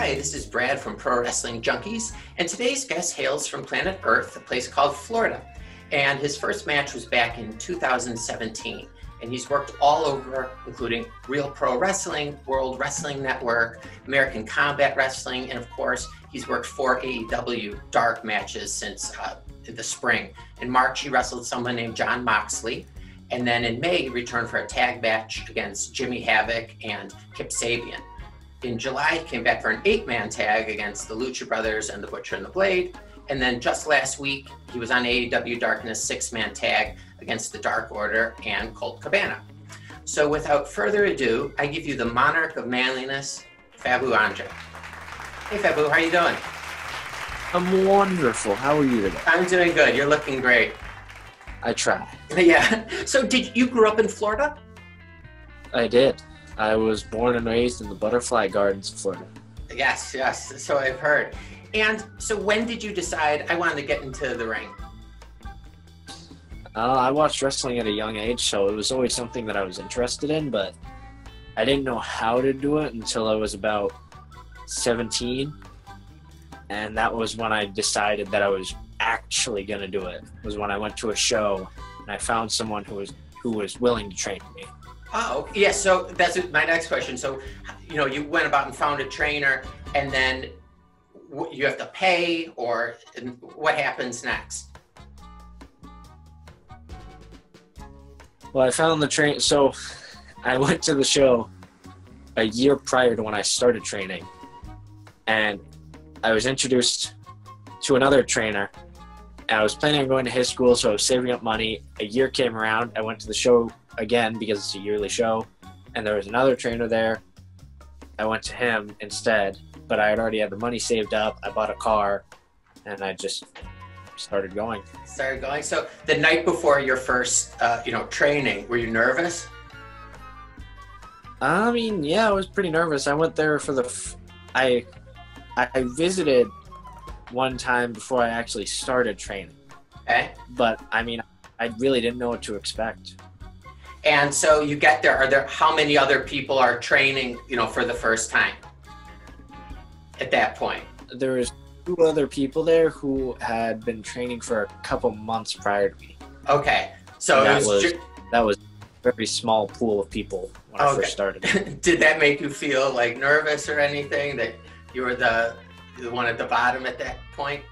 Hi, this is Brad from Pro Wrestling Junkies, and today's guest hails from planet Earth, a place called Florida. And his first match was back in 2017. And he's worked all over, including Real Pro Wrestling, World Wrestling Network, American Combat Wrestling, and of course, he's worked 4 AEW dark matches since the spring. In March, he wrestled someone named John Moxley. And then in May, he returned for a tag match against Jimmy Havoc and Kip Sabian. In July, he came back for an 8-man tag against the Lucha Brothers and the Butcher and the Blade. And then just last week, he was on AEW Darkness 6-man tag against the Dark Order and Colt Cabana. So without further ado, I give you the Monarch of Manliness, Faboo Andre. Hey Faboo, how are you doing? I'm wonderful. How are you today? I'm doing good. You're looking great. I try. Yeah. So you grew up in Florida? I did. I was born and raised in the Butterfly Gardens of Florida. Yes. So I've heard. And so when did you decide I wanted to get into the ring? I watched wrestling at a young age, so it was always something that I was interested in, but I didn't know how to do it until I was about 17. And that was when I decided that I was actually going to do it. It was when I went to a show and I found someone who was willing to train me. Oh, yeah. So that's my next question. So, you went about and found a trainer, and then you have to pay, or what happens next? Well, I found the train. So I went to the show a year prior to when I started training, and I was introduced to another trainer. And I was planning on going to his school, so I was saving up money. A year came around. I went to the show again because it's a yearly show, and there was another trainer there. I went to him instead, but I had already had the money saved up. I bought a car, and I just started going. So the night before your first, training, were you nervous? I mean, yeah, I was pretty nervous. I went there for I visited one time before I actually started training. Okay. But I mean, I really didn't know what to expect. And so you get there. How many other people are training, for the first time at that point? There was 2 other people there who had been training for a couple months prior to me. Okay. So that was a very small pool of people when I first started. Did that make you feel like nervous or anything, that you were the one at the bottom at that point?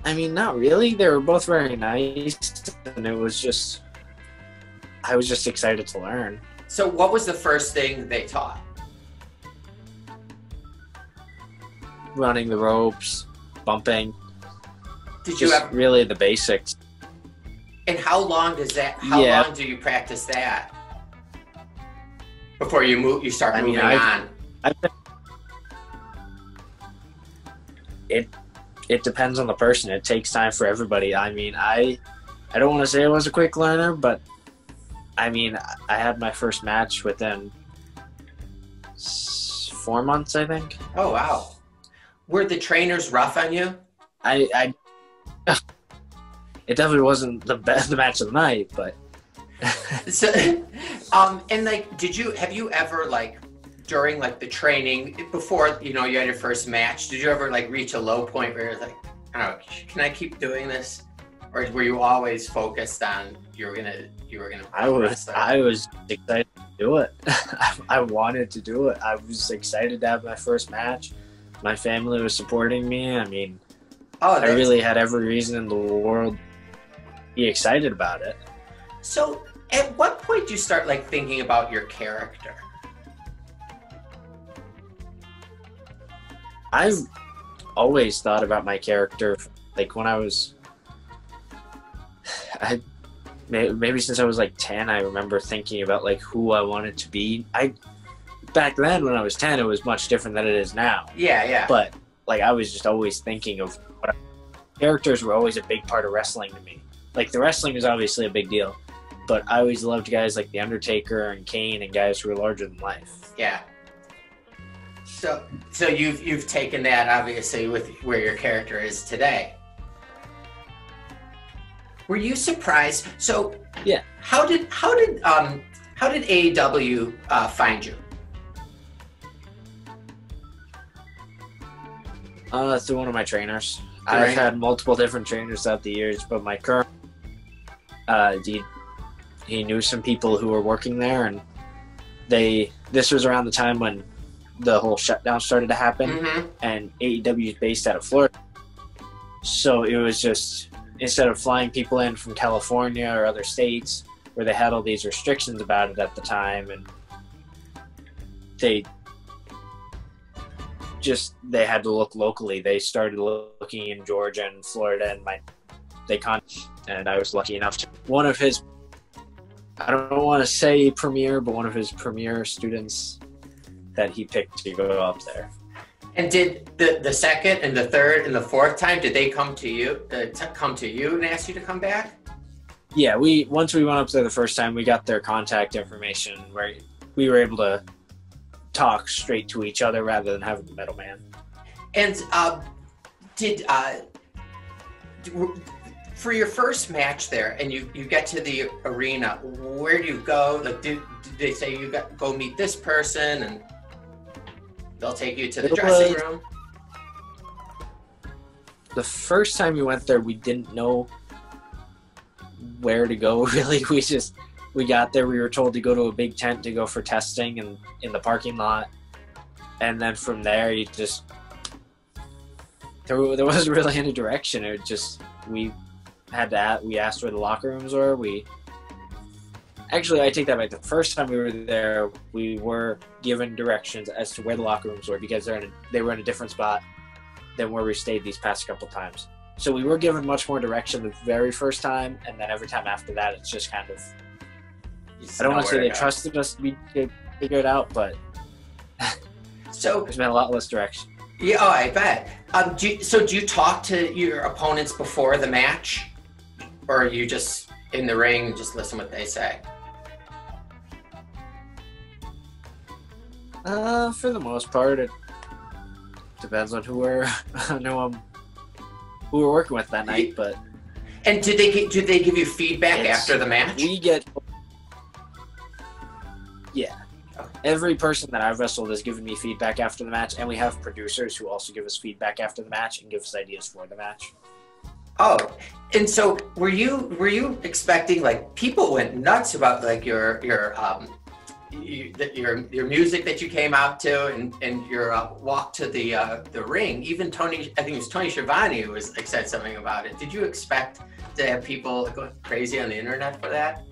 I mean, not really. They were both very nice, and I was just excited to learn. So what was the first thing they taught? Running the ropes, bumping. Really the basics. And how long long do you practice that before you start moving on? It depends on the person. It takes time for everybody. I mean, I don't want to say I was a quick learner, but I mean, I had my first match within 4 months, I think. Oh, wow. Were the trainers rough on you? It definitely wasn't the match of the night, but. So, and have you ever during the training before, you had your first match, did you ever reach a low point where you're like, I don't know, can I keep doing this? Or were you always focused on you were gonna I was excited to do it. I wanted to do it. I was excited to have my first match. My family was supporting me. I mean, I really had every reason in the world to be excited about it. So at what point do you start thinking about your character? I've always thought about my character, when I was, maybe since I was 10, I remember thinking about who I wanted to be. Back then when I was 10, it was much different than it is now. Yeah. But I was just always thinking of characters were always a big part of wrestling to me. The wrestling is obviously a big deal, but I always loved guys like The Undertaker and Kane and guys who were larger than life. Yeah. So you've taken that obviously with where your character is today. Were you surprised? So yeah, how did AEW find you? Through one of my trainers. Right. I've had multiple different trainers throughout the years, but my current, he knew some people who were working there, and this was around the time when the whole shutdown started to happen, and AEW is based out of Florida. So it was just, instead of flying people in from California or other states where they had all these restrictions about it at the time, and they had to look locally. They started looking in Georgia and Florida, and I was lucky enough to one of his, I don't want to say premier, but one of his premier students that he picked to go up there. And did the second and the third and the fourth time, did they come to you and ask you to come back? Yeah, once we went up there the first time, we got their contact information where we were able to talk straight to each other rather than having the middleman. And for your first match there, and you get to the arena, where do you go? Like, did they say you go meet this person, and they'll take you to the dressing room? The first time we went there, we didn't know where to go, really. We got there, we were told to go to a big tent to go for testing and in the parking lot. And then from there, there wasn't really any direction. It just, we asked where the locker rooms were. Actually, I take that back. The first time we were there, we were given directions as to where the locker rooms were because they were in a different spot than where we stayed these past couple times. So we were given much more direction the very first time, and then every time after that, it's just kind of, I don't want to say they trusted us to figure it out, but so there's been a lot less direction. Yeah, oh, I bet. Do you talk to your opponents before the match, or are you just in the ring and just listen what they say? For the most part, it depends on who we're working with that night. But and did they give you feedback after the match? Yeah. Every person that I've wrestled has given me feedback after the match, and we have producers who also give us feedback after the match and give us ideas for the match. Oh, and so were you expecting, like, people went nuts about like your music that you came out to and your walk to the ring? Even I think it was Tony Schiavone who was, like, said something about it. Did you expect to have people go crazy on the internet for that?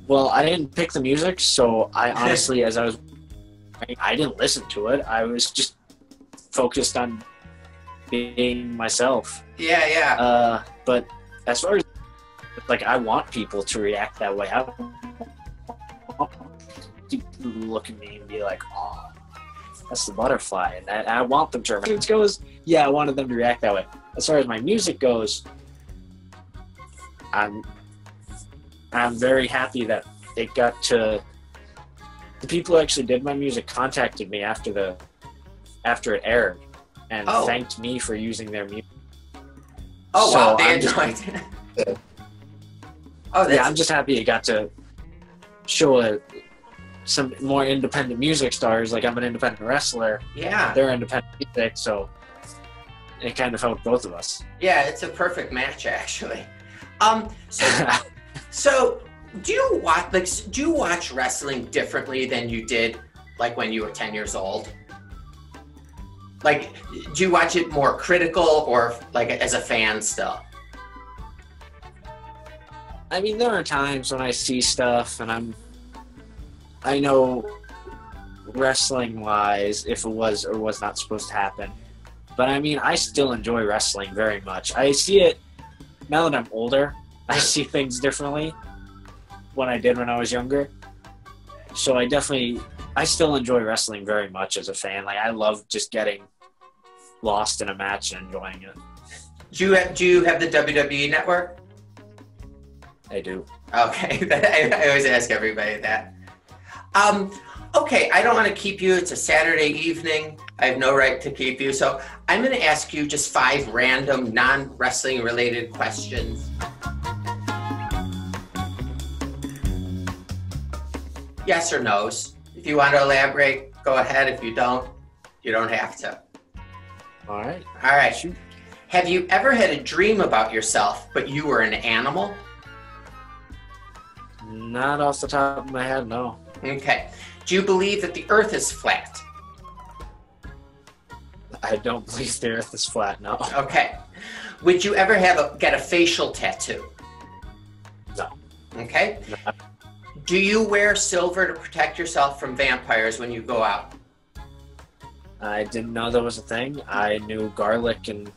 Well, I didn't pick the music, so I honestly, I didn't listen to it. I was just focused on being myself. Yeah. But as far as, like, I want people to react that way. I want people to look at me and be like, "Oh, that's the butterfly," and I want them to remember. It goes, yeah, I wanted them to react that way. As far as my music goes, I'm very happy that it got to the people who actually did my music contacted me after it aired and thanked me for using their music. Oh, so wow, they had no idea. Yeah, I'm just happy it got to show some more independent music stars. Like, I'm an independent wrestler. Yeah. They're independent music, so it kind of helped both of us. Yeah, it's a perfect match, actually. So do you watch wrestling differently than you did, like, when you were 10 years old? Like, do you watch it more critical or, like, as a fan still? I mean, there are times when I see stuff and I know wrestling-wise if it was or was not supposed to happen. But I mean, I still enjoy wrestling very much. I see it, now that I'm older, I see things differently when I did when I was younger. So I still enjoy wrestling very much as a fan. Like, I love just getting lost in a match and enjoying it. Do you have the WWE Network? I do. Okay, I always ask everybody that. Okay, I don't want to keep you. It's a Saturday evening. I have no right to keep you. So I'm going to ask you just 5 random non-wrestling related questions. Yes or no's. If you want to elaborate, go ahead. If you don't, You don't have to. All right. All right. Shoot. Have you ever had a dream about yourself, but you were an animal? Not off the top of my head, no. Okay. Do you believe that the earth is flat? I don't believe the earth is flat, no. Okay. Would you ever get a facial tattoo? No. Okay. No. Do you wear silver to protect yourself from vampires when you go out? I didn't know that was a thing. I knew garlic and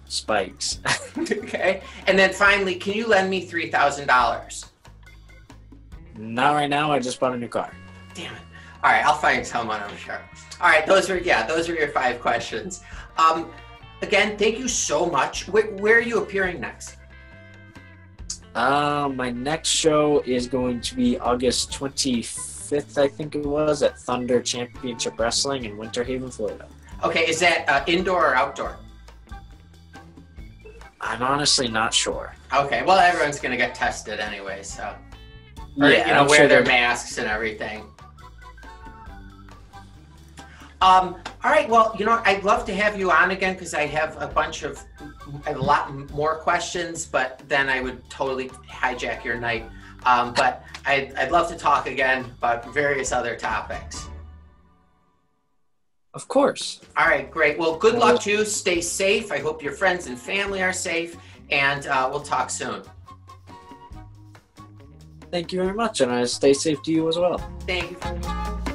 spikes. Okay. And then finally, can you lend me $3,000? Not right now. I just bought a new car. Damn it. All right, I'll find someone, I'm sure. All right, those are your 5 questions. Again, thank you so much. Where are you appearing next? My next show is going to be August 25th, I think it was, at Thunder Championship Wrestling in Winter Haven, Florida. Okay, is that indoor or outdoor? I'm honestly not sure. Okay, well, everyone's going to get tested anyway, so. Or, Yeah, I'm wear sure their masks and everything. All right, well, I'd love to have you on again because I have a lot more questions, but then I would totally hijack your night. But I'd love to talk again about various other topics. Of course. All right, great. Well, good luck to you. Stay safe. I hope your friends and family are safe, and we'll talk soon. Thank you very much, and I stay safe to you as well. Thank you.